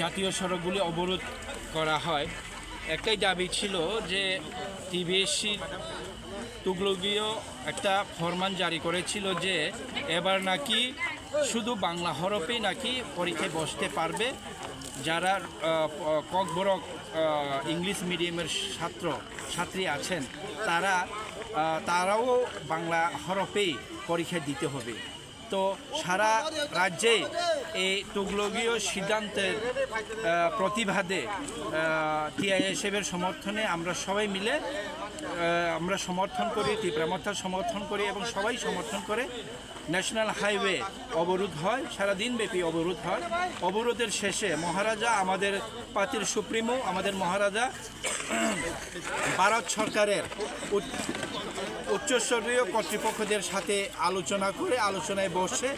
জাতীয় সড়কগুলি অবরোধ করা হয়। একটাই দাবি ছিল যে টিবিএসসি তুগলকীয় একটা ফরমান জারি করেছিল যে এবার নাকি শুধু বাংলা হরফেই নাকি পরীক্ষায় বসতে পারবে যারা ককবরক ইংলিশ মিডিয়ামের ছাত্রী আছেন তারাও বাংলা হরফেই পরীক্ষা দিতে হবে। তো সারা রাজ্যে এই তুগলকীয় সিদ্ধান্তের প্রতিবাদে টিআইএসএফের সমর্থনে আমরা সবাই মিলে আমরা সমর্থন করি, তীব্রমাত্রার সমর্থন করি এবং সবাই সমর্থন করে ন্যাশনাল হাইওয়ে অবরোধ হয়, সারাদিন ব্যাপী অবরোধ হয়। অবরোধের শেষে মহারাজা, আমাদের পার্টির সুপ্রিমো আমাদের মহারাজা ভারত সরকারের উচ্চস্তরীয় কর্তৃপক্ষদের সাথে আলোচনায় বসে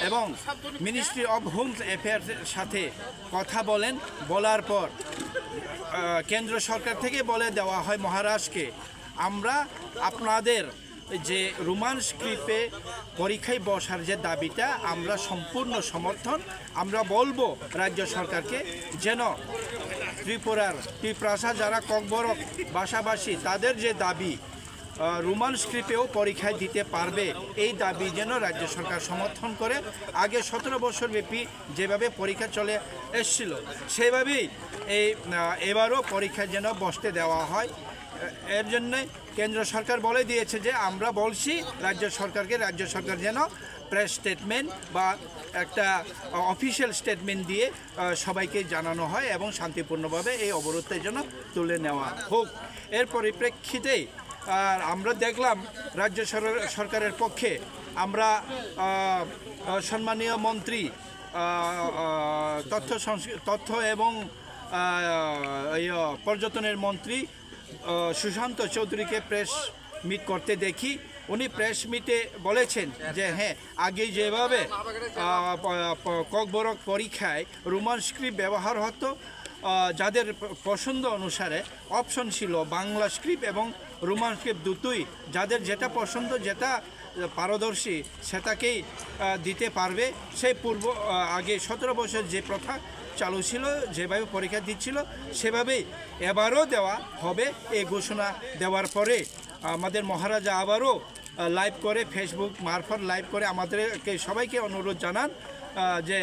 এবং মিনিস্ট্রি অব হোম অ্যাফেয়ার্সের সাথে কথা বলার পর কেন্দ্র সরকার থেকে বলে দেওয়া হয় মহারাজকে, আমরা আপনাদের যে রোমান স্ক্রিপ্টে পরীক্ষায় বসার যে দাবিটা আমরা সম্পূর্ণ সমর্থন। আমরা বলবো রাজ্য সরকারকে যেন ত্রিপুরাসা যারা ককবরক ভাষাভাষী তাদের যে দাবি রোমান স্ক্রিপ্টেও পরীক্ষায় দিতে পারবে, এই দাবি যেন রাজ্য সরকার সমর্থন করে। আগে 17 বছর ব্যাপী যেভাবে পরীক্ষা চলে এসছিল সেভাবেই এবারও পরীক্ষা যেন বসতে দেওয়া হয়। এর জন্য কেন্দ্র সরকার বলে দিয়েছে যে আমরা বলছি রাজ্য সরকার যেন প্রেস স্টেটমেন্ট বা একটা অফিসিয়াল স্টেটমেন্ট দিয়ে সবাইকে জানানো হয় এবং শান্তিপূর্ণভাবে এই অবরোধটা যেন তুলে নেওয়া হোক। এর পরিপ্রেক্ষিতে আর আমরা দেখলাম রাজ্য সরকারের পক্ষে আমরা সম্মানীয় মন্ত্রী তথ্য এবং পর্যটনের মন্ত্রী সুশান্ত চৌধুরীকে প্রেস মিট করতে দেখি। উনি প্রেস মিটে বলেছেন যে হ্যাঁ, আগে যেভাবে ককবরক পরীক্ষায় রোমান স্ক্রিপ্ট ব্যবহার হতো, যাদের পছন্দ অনুসারে অপশন ছিল বাংলা স্ক্রিপ্ট এবং রোমান স্ক্রিপ্ট দুটোই, যাদের যেটা পছন্দ যেটা পারদর্শী সেটাকেই দিতে পারবে। সেই আগে 17 বছর যে প্রথা চালু ছিল, যেভাবে পরীক্ষা দিচ্ছিল সেভাবেই এবারও দেওয়া হবে। এই ঘোষণা দেওয়ার পরে আমাদের মহারাজা আবারও লাইভ করে, ফেসবুক মারফত লাইভ করে আমাদেরকে সবাইকে অনুরোধ জানান যে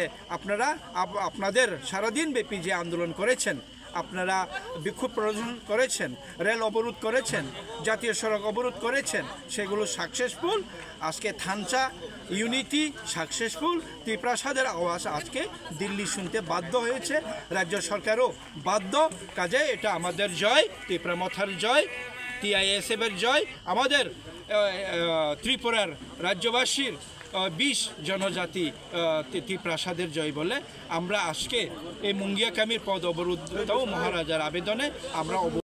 আপনাদের সারাদিন ব্যাপী যে আন্দোলন করেছেন, আপনারা বিক্ষোভ প্রদর্শন করেছেন, রেল অবরোধ করেছেন, জাতীয় সড়ক অবরোধ করেছেন, সেগুলো সাকসেসফুল। আজকে থানচা ইউনিটি সাকসেসফুল। ত্রিপ্রাসাদের আওয়াজ আজকে দিল্লি শুনতে বাধ্য হয়েছে, রাজ্য সরকারও বাধ্য। কাজে এটা আমাদের জয়, ত্রিপুরামথার জয়, টিআইএসএফের জয়, আমাদের ত্রিপুরার রাজ্যবাসীর 20 জনজাতি ত্রিপ্রাসাদের জয় বলে আমরা আজকে এই মুঙ্গিয়াকামীর পদ অবরুদ্ধ মহারাজার আবেদনে আমরা